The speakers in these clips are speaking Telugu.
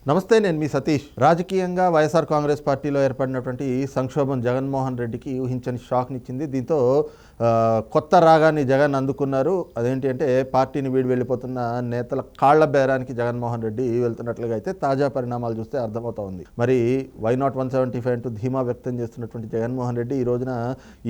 నమస్తే, నేను మీ సతీష్. రాజకీయంగా వైఎస్ఆర్ కాంగ్రెస్ పార్టీలో ఏర్పడినటువంటి సంక్షోభం జగన్మోహన్ రెడ్డికి ఊహించని షాక్నిచ్చింది. దీంతో కొత్త రాగాన్ని జగన్ అందుకున్నారు. అదేంటి అంటే పార్టీని వీడి వెళ్ళిపోతున్న నేతల కాళ్ల బేరానికి జగన్మోహన్ రెడ్డి వెళ్తున్నట్లుగా అయితే తాజా పరిణామాలు చూస్తే అర్థమవుతా ఉంది. మరి వై నాట్ 175 అంటూ ధీమా వ్యక్తం చేస్తున్నటువంటి జగన్మోహన్ రెడ్డి ఈ రోజున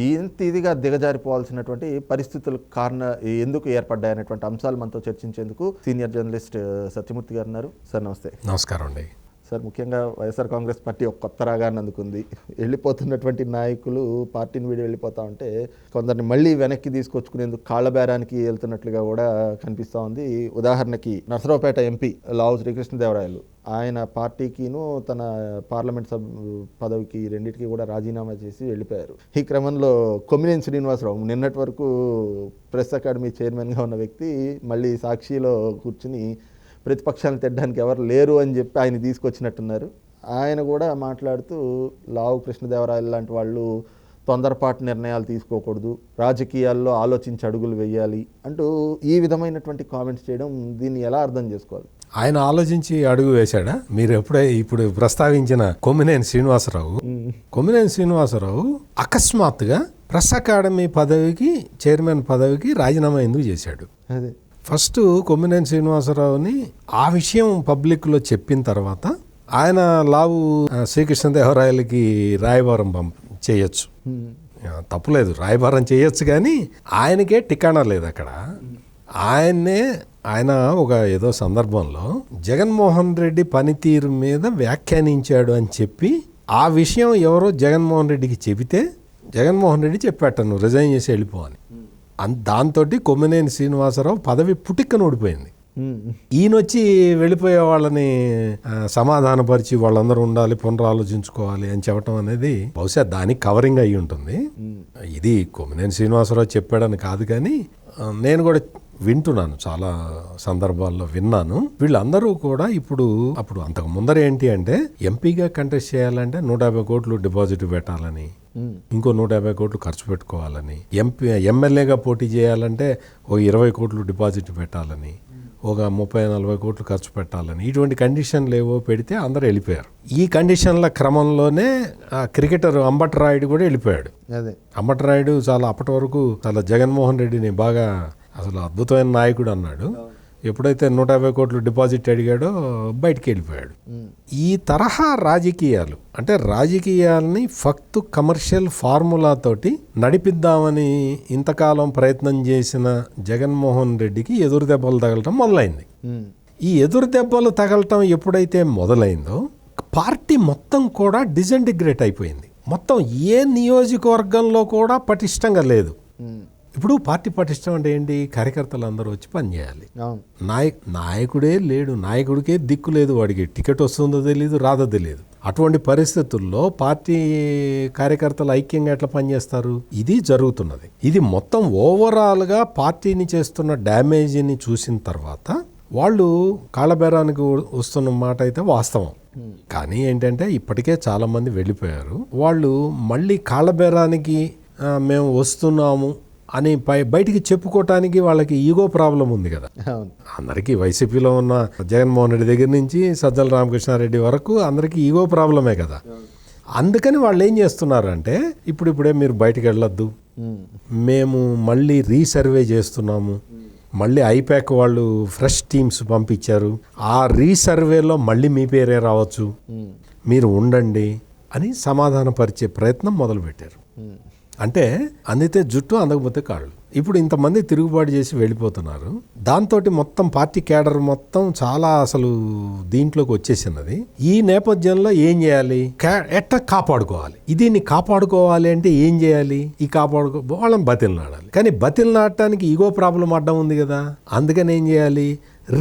ఇంత ఇదిగా దిగజారిపోవాల్సినటువంటి పరిస్థితుల కారణం ఎందుకు ఏర్పడ్డాయనేటువంటి అంశాలు మనతో చర్చించేందుకు సీనియర్ జర్నలిస్ట్ సత్యమూర్తి గారు ఉన్నారు. సార్ నమస్తే. నమస్కారం అండి. సార్, ముఖ్యంగా వైఎస్ఆర్ కాంగ్రెస్ పార్టీ ఒక కొత్త రాగాన్ని అందుకుంది. వెళ్ళిపోతున్నటువంటి నాయకులు పార్టీని వీడి వెళ్ళిపోతా ఉంటే కొందరిని మళ్ళీ వెనక్కి తీసుకొచ్చుకునేందుకు కాళ్ళబేరానికి వెళ్తున్నట్లుగా కూడా కనిపిస్తూ ఉంది. ఉదాహరణకి నర్సరావుపేట ఎంపీ లావు శ్రీకృష్ణదేవరాయలు ఆయన పార్టీకిను తన పార్లమెంట్ పదవికి రెండింటికి కూడా రాజీనామా చేసి వెళ్ళిపోయారు. ఈ క్రమంలో కొమ్మినేని శ్రీనివాసరావు నిన్నటి వరకు ప్రెస్ అకాడమీ చైర్మన్గా ఉన్న వ్యక్తి మళ్ళీ సాక్షిలో కూర్చుని ప్రతిపక్షాలను తెడ్డానికి ఎవరు లేరు అని చెప్పి ఆయన తీసుకొచ్చినట్టున్నారు. ఆయన కూడా మాట్లాడుతూ లావు కృష్ణదేవరాయలు లాంటి వాళ్ళు తొందరపాటు నిర్ణయాలు తీసుకోకూడదు, రాజకీయాల్లో ఆలోచించి అడుగులు వేయాలి అంటూ ఈ విధమైనటువంటి కామెంట్స్ చేయడం, దీన్ని ఎలా అర్థం చేసుకోవాలి? ఆయన ఆలోచించి అడుగు వేశాడా? మీరు ఇప్పుడు ప్రస్తావించిన కొమ్మినేని శ్రీనివాసరావు అకస్మాత్తుగా ప్రెస్ అకాడమీ పదవికి చైర్మన్ పదవికి రాజీనామా ఎందుకు చేశాడు? అదే ఫస్ట్ కొమ్మినేని శ్రీనివాసరావుని ఆ విషయం పబ్లిక్లో చెప్పిన తర్వాత ఆయన లావు శ్రీకృష్ణదేవరాయలకి రాయబారం చేయొచ్చు, తప్పులేదు, రాయబారం చేయొచ్చు. కానీ ఆయనకే టికాణా లేదు అక్కడ. ఆయన ఒక ఏదో సందర్భంలో జగన్మోహన్ రెడ్డి పనితీరు మీద వ్యాఖ్యానించాడు అని చెప్పి ఆ విషయం ఎవరో జగన్మోహన్ రెడ్డికి చెబితే జగన్మోహన్ రెడ్డి చెప్పాట, నువ్వు రిజైన్ చేసి వెళ్ళిపో అని. దాంతో కొమ్మినేని శ్రీనివాసరావు పదవి పుటిక్కన ఓడిపోయింది. ఈయనొచ్చి వెళ్ళిపోయే వాళ్ళని సమాధానపరిచి వాళ్ళందరూ ఉండాలి, పునరాలోచించుకోవాలి అని చెప్పడం అనేది బహుశా దానికి కవరింగ్ అయ్యి ఉంటుంది. ఇది కొమ్మినేని శ్రీనివాసరావు చెప్పాడని కాదు, కానీ నేను కూడా వింటున్నాను, చాలా సందర్భాల్లో విన్నాను. వీళ్ళందరూ కూడా అప్పుడు అంతకు ముందర ఏంటి అంటే ఎంపీగా కంటెస్ట్ చేయాలంటే 150 కోట్లు డిపాజిట్ పెట్టాలని, ఇంకో 150 కోట్లు ఖర్చు పెట్టుకోవాలని, ఎమ్మెల్యేగా పోటీ చేయాలంటే ఓ 20 కోట్లు డిపాజిట్ పెట్టాలని, ఒక 30-40 కోట్లు ఖర్చు పెట్టాలని, ఇటువంటి కండిషన్లు ఏవో పెడితే అందరూ వెళ్ళిపోయారు. ఈ కండిషన్ల క్రమంలోనే క్రికెటర్ అంబటి రాయుడు కూడా వెళ్ళిపోయాడు. అంబటి రాయుడు అప్పటి వరకు చాలా జగన్మోహన్ రెడ్డిని బాగా అసలు అద్భుతమైన నాయకుడు అన్నాడు. ఎప్పుడైతే 150 కోట్లు డిపాజిట్ అడిగాడో బయటికి వెళ్ళిపోయాడు. ఈ తరహా రాజకీయాలు అంటే రాజకీయాలని ఫక్తు కమర్షియల్ ఫార్ములాతోటి నడిపిద్దామని ఇంతకాలం ప్రయత్నం చేసిన జగన్మోహన్ రెడ్డికి ఎదురు దెబ్బలు తగలటం మొదలైంది. ఈ ఎదురు దెబ్బలు తగలటం ఎప్పుడైతే మొదలైందో పార్టీ మొత్తం కూడా డిజంటిగ్రేట్ అయిపోయింది. మొత్తం ఏ నియోజకవర్గంలో కూడా పటిష్టంగా లేదు. ఇప్పుడు పార్టీ పటిష్టం అంటే ఏంటి? కార్యకర్తలు అందరూ వచ్చి పనిచేయాలి. నాయకుడే లేడు, నాయకుడికే దిక్కు లేదు, వాడికి టికెట్ వస్తుందో తెలియదు, రాదో తెలియదు. అటువంటి పరిస్థితుల్లో పార్టీ కార్యకర్తలు ఐక్యంగా ఎట్లా పనిచేస్తారు? ఇది జరుగుతున్నది. ఇది మొత్తం ఓవరాల్గా పార్టీని చేస్తున్న డ్యామేజీని చూసిన తర్వాత వాళ్ళు కాళ్ళబేరానికి వస్తున్న మాట అయితే వాస్తవం. కానీ ఏంటంటే ఇప్పటికే చాలా మంది వెళ్ళిపోయారు. వాళ్ళు మళ్ళీ కాళ్ళబేరానికి మేము వస్తున్నాము అని బయటికి చెప్పుకోవటానికి వాళ్ళకి ఈగో ప్రాబ్లం ఉంది కదా. అందరికీ వైసీపీలో ఉన్న జగన్మోహన్ రెడ్డి దగ్గర నుంచి సజ్జల రామకృష్ణారెడ్డి వరకు అందరికీ ఈగో ప్రాబ్లమే కదా. అందుకని వాళ్ళు ఏం చేస్తున్నారంటే ఇప్పుడే మీరు బయటికి వెళ్ళొద్దు, మేము మళ్ళీ రీసర్వే చేస్తున్నాము, మళ్ళీ ఐపాక్ వాళ్ళు ఫ్రెష్ టీమ్స్ పంపించారు, ఆ రీసర్వేలో మళ్ళీ మీ పేరే రావచ్చు, మీరు ఉండండి అని సమాధానపరిచే ప్రయత్నం మొదలుపెట్టారు. అంటే అందితే జుట్టు, అందకపోతే కాళ్ళు. ఇప్పుడు ఇంతమంది తిరుగుబాటు చేసి వెళ్ళిపోతున్నారు. దాంతో మొత్తం పార్టీ క్యాడర్ మొత్తం చాలా అసలు దీంట్లోకి వచ్చేసినది. ఈ నేపథ్యంలో ఏం చేయాలి? ఎట్లా కాపాడుకోవాలి? దీన్ని కాపాడుకోవాలి అంటే ఏం చేయాలి? వాళ్ళని బతిలనాడాలి. కానీ బతిలనాడటానికి ఈగో ప్రాబ్లం అడ్డం ఉంది కదా. అందుకని ఏం చేయాలి?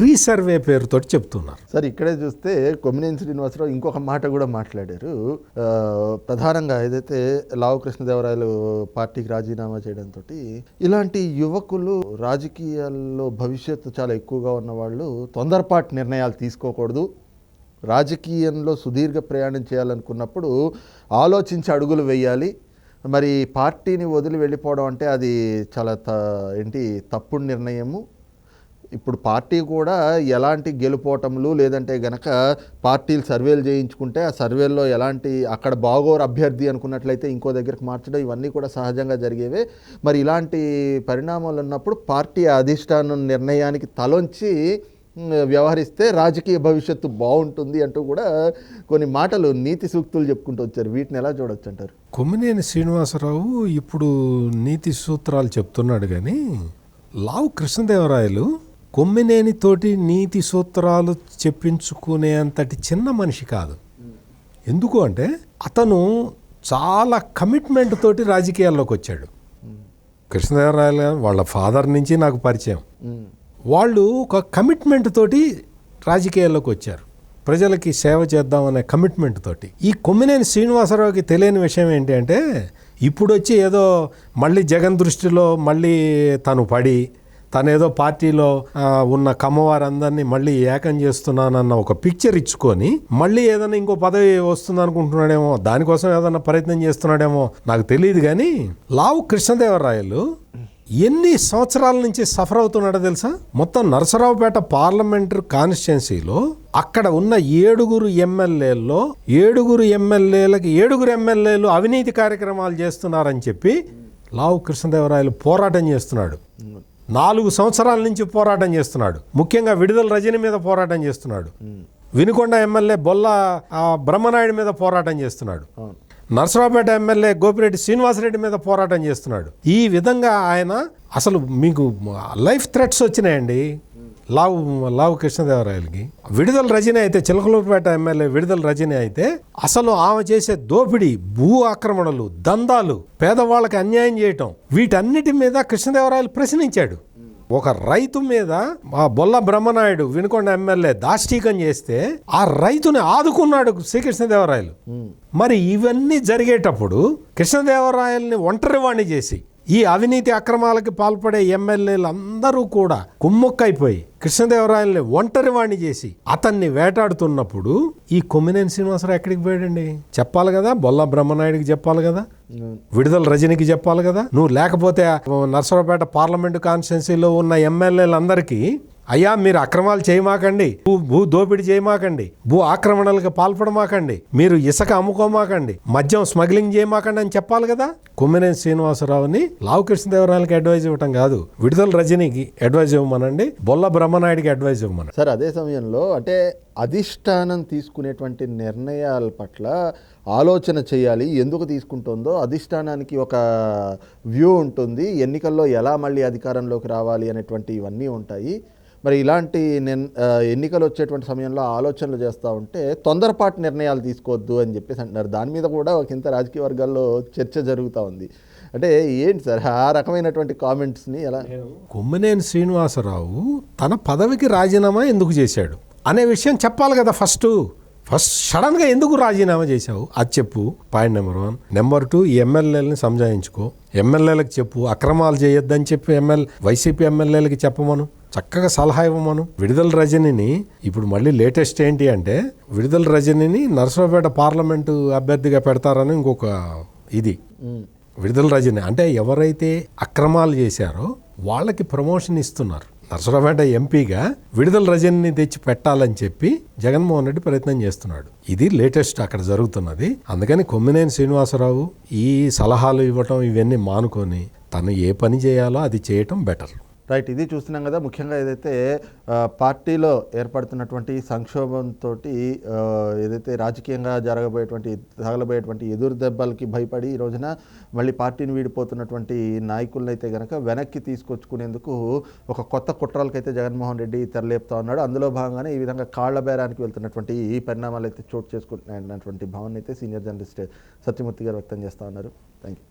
రీసర్వే పేరుతో చెప్తున్నారు. సార్, ఇక్కడే చూస్తే కొమ్మినేని శ్రీనివాసరావు ఇంకొక మాట కూడా మాట్లాడారు. ప్రధానంగా ఏదైతే లావు కృష్ణదేవరాయలు పార్టీకి రాజీనామా చేయడంతో ఇలాంటి యువకులు రాజకీయాల్లో భవిష్యత్తు చాలా ఎక్కువగా ఉన్నవాళ్ళు తొందరపాటు నిర్ణయాలు తీసుకోకూడదు, రాజకీయంలో సుదీర్ఘ ప్రయాణం చేయాలనుకున్నప్పుడు ఆలోచించి అడుగులు వేయాలి, మరి పార్టీని వదిలి వెళ్ళిపోవడం అంటే అది చాలా తప్పుడు నిర్ణయము, ఇప్పుడు పార్టీ కూడా ఎలాంటి గెలుపోటములు లేదంటే గనక పార్టీలు సర్వేలు చేయించుకుంటే ఆ సర్వేల్లో ఎలాంటి అక్కడ బాగోరు అభ్యర్థి అనుకున్నట్లయితే ఇంకో దగ్గరికి మార్చడం ఇవన్నీ కూడా సహజంగా జరిగేవే. మరి ఇలాంటి పరిణామాలు ఉన్నప్పుడు పార్టీ అధిష్టానం నిర్ణయానికి తలొంచి వ్యవహరిస్తే రాజకీయ భవిష్యత్తు బాగుంటుంది అంటూ కూడా కొన్ని మాటలు నీతి సూక్తులు చెప్పుకుంటూ వచ్చారు. వీటిని ఎలా చూడొచ్చు అంటారు? కొమ్మినేని శ్రీనివాసరావు ఇప్పుడు నీతి సూత్రాలు చెప్తున్నాడు, కానీ లావు కృష్ణదేవరాయలు కొమ్మినేనితోటి నీతి సూత్రాలు చెప్పించుకునే అంతటి చిన్న మనిషి కాదు. ఎందుకు అంటే అతను చాలా కమిట్మెంట్ తోటి రాజకీయాల్లోకి వచ్చాడు. కృష్ణదేవరాయలు వాళ్ళ ఫాదర్ నుంచి నాకు పరిచయం. వాళ్ళు ఒక కమిట్మెంట్ తోటి రాజకీయాల్లోకి వచ్చారు, ప్రజలకి సేవ చేద్దామనే కమిట్మెంట్ తోటి. ఈ కొమ్మినేని శ్రీనివాసరావుకి తెలియని విషయం ఏంటి అంటే ఇప్పుడు వచ్చి ఏదో మళ్ళీ జగన్ దృష్టిలో మళ్ళీ తను పడి తనేదో పార్టీలో ఉన్న కమ్మవారందరినీ మళ్ళీ ఏకం చేస్తున్నానన్న ఒక పిక్చర్ ఇచ్చుకొని మళ్ళీ ఏదైనా ఇంకో పదవి వస్తుంది అనుకుంటున్నాడేమో, దానికోసం ఏదైనా ప్రయత్నం చేస్తున్నాడేమో నాకు తెలియదు. కానీ లావు కృష్ణదేవరాయలు ఎన్ని సంవత్సరాల నుంచి సఫర్ అవుతున్నాడో తెలుసా? మొత్తం నరసరావుపేట పార్లమెంటరీ కాన్స్టిట్యున్సీలో అక్కడ ఉన్న 7 ఎమ్మెల్యేల్లో 7 ఎమ్మెల్యేలు అవినీతి కార్యక్రమాలు చేస్తున్నారని చెప్పి లావు కృష్ణదేవరాయలు పోరాటం చేస్తున్నాడు. 4 సంవత్సరాల నుంచి పోరాటం చేస్తున్నాడు. ముఖ్యంగా విడుదల రజని మీద పోరాటం చేస్తున్నాడు. వినుకొండ ఎమ్మెల్యే బొల్ల బ్రహ్మనాయుడు మీద పోరాటం చేస్తున్నాడు. నరసరావుపేట ఎమ్మెల్యే గోపిరెడ్డి శ్రీనివాసరెడ్డి మీద పోరాటం చేస్తున్నాడు. ఈ విధంగా ఆయన అసలు మీకు లైఫ్ థ్రెట్స్ వచ్చినాయండి లావు కృష్ణదేవరాయలకి. విడుదల రజని అయితే, చిలకలూరుపేట ఎమ్మెల్యే విడుదల రజని అయితే అసలు ఆమె చేసే దోపిడీ, భూ ఆక్రమణలు, దందాలు, పేదవాళ్ళకి అన్యాయం చేయటం, వీటన్నిటి మీద కృష్ణదేవరాయలు ప్రశ్నించాడు. ఒక రైతు మీద ఆ బొల్ల బ్రహ్మనాయుడు వినుకొండ ఎమ్మెల్యే దాష్టీకం చేస్తే ఆ రైతుని ఆదుకున్నాడు శ్రీకృష్ణదేవరాయలు. మరి ఇవన్నీ జరిగేటప్పుడు కృష్ణదేవరాయల్ని ఒంటరివాణ్ణి చేసి ఈ అవినీతి అక్రమాలకి పాల్పడే ఎమ్మెల్యేలు అందరూ కూడా కుమ్మక్కైపోయి కృష్ణదేవరాయల్ని ఒంటరివాణ్ణి చేసి అతన్ని వేటాడుతున్నప్పుడు ఈ కొమ్మినేని శ్రీనివాసరావు ఎక్కడికి పోయాడండి? చెప్పాలి కదా, బొల్ల బ్రహ్మనాయుడికి చెప్పాలి కదా, విడుదల రజనికి చెప్పాలి కదా. నువ్వు లేకపోతే నరసరావుపేట పార్లమెంటు కాన్స్టిట్యున్సీలో ఉన్న ఎమ్మెల్యేలందరికీ అయ్యా మీరు అక్రమాలు చేయమాకండి, భూ దోపిడీ చేయమాకండి, భూ ఆక్రమణలకు పాల్పడమాకండి, మీరు ఇసుక అమ్ముకోమాకండి, మద్యం స్మగ్లింగ్ చేయమాకండి అని చెప్పాలి కదా. కొమ్మినేని శ్రీనివాసరావుని లావు కృష్ణదేవరాయలకి అడ్వైజ్ ఇవ్వటం కాదు, విడుదల రజనీకి అడ్వైజ్ ఇవ్వమనండి, బొల్ల బ్రహ్మనాయుడికి అడ్వైజ్ ఇవ్వమనండి. సార్, అదే సమయంలో అంటే అధిష్టానం తీసుకునేటువంటి నిర్ణయాల పట్ల ఆలోచన చేయాలి. ఎందుకు తీసుకుంటుందో అధిష్టానానికి ఒక వ్యూ ఉంటుంది, ఎన్నికల్లో ఎలా మళ్ళీ అధికారంలోకి రావాలి అనేటువంటి ఇవన్నీ ఉంటాయి. మరి ఇలాంటి ఎన్నికలు వచ్చేటువంటి సమయంలో ఆలోచనలు చేస్తూ ఉంటే తొందరపాటు నిర్ణయాలు తీసుకోవద్దు అని చెప్పేసి అంటున్నారు. దాని మీద కూడా ఒక ఇంత రాజకీయ వర్గాల్లో చర్చ జరుగుతూ ఉంది. అంటే ఏంటి సార్ ఆ రకమైనటువంటి కామెంట్స్ని ఎలా? కొమ్మినేని శ్రీనివాసరావు తన పదవికి రాజీనామా ఎందుకు చేశాడు అనే విషయం చెప్పాలి కదా. ఫస్ట్ సడన్గా ఎందుకు రాజీనామా చేశావు అది చెప్పు, పాయింట్ నెంబర్ 1. నెంబర్ 2, ఈ ఎమ్మెల్యేలని సంజాయించుకో, ఎమ్మెల్యేలకు చెప్పు, అక్రమాలు చేయొద్దని చెప్పి వైసీపీ ఎమ్మెల్యేలకి చెప్పమను, చక్కగా సలహా ఇవ్వమను. విడుదల రజనిని ఇప్పుడు మళ్ళీ లేటెస్ట్ ఏంటి అంటే విడుదల రజనిని నరసరావుపేట పార్లమెంటు అభ్యర్థిగా పెడతారని ఇంకొక ఇది. విడుదల రజని అంటే ఎవరైతే అక్రమాలు చేశారో వాళ్ళకి ప్రమోషన్ ఇస్తున్నారు. నరసరావుపేట ఎంపీగా విడుదల రజనిని తెచ్చి పెట్టాలని చెప్పి జగన్మోహన్ రెడ్డి ప్రయత్నం చేస్తున్నాడు. ఇది లేటెస్ట్ అక్కడ జరుగుతున్నది. అందుకని కొమ్మినేని శ్రీనివాసరావు ఈ సలహాలు ఇవ్వటం ఇవన్నీ మానుకొని తను ఏ పని చేయాలో అది చేయటం బెటర్. రైట్, ఇది చూస్తున్నాం కదా. ముఖ్యంగా ఏదైతే పార్టీలో ఏర్పడుతున్నటువంటి సంక్షోభంతో ఏదైతే రాజకీయంగా తగలబోయేటువంటి ఎదురు దెబ్బలకి భయపడి ఈ రోజున మళ్ళీ పార్టీని వీడిపోతున్నటువంటి నాయకులను అయితే కనుక వెనక్కి తీసుకొచ్చుకునేందుకు ఒక కొత్త కుట్రలకైతే జగన్మోహన్ రెడ్డి తెరలేపుతా ఉన్నాడు. అందులో భాగంగానే ఈ విధంగా కాళ్ల బేరానికి వెళ్తున్నటువంటి ఈ పరిణామాలు అయితే చోటు చేసుకుంటున్నాయన్నటువంటి భావన అయితే సీనియర్ జర్నలిస్ట్ సత్యమూర్తి గారు వ్యక్తం చేస్తూ ఉన్నారు. Thank you.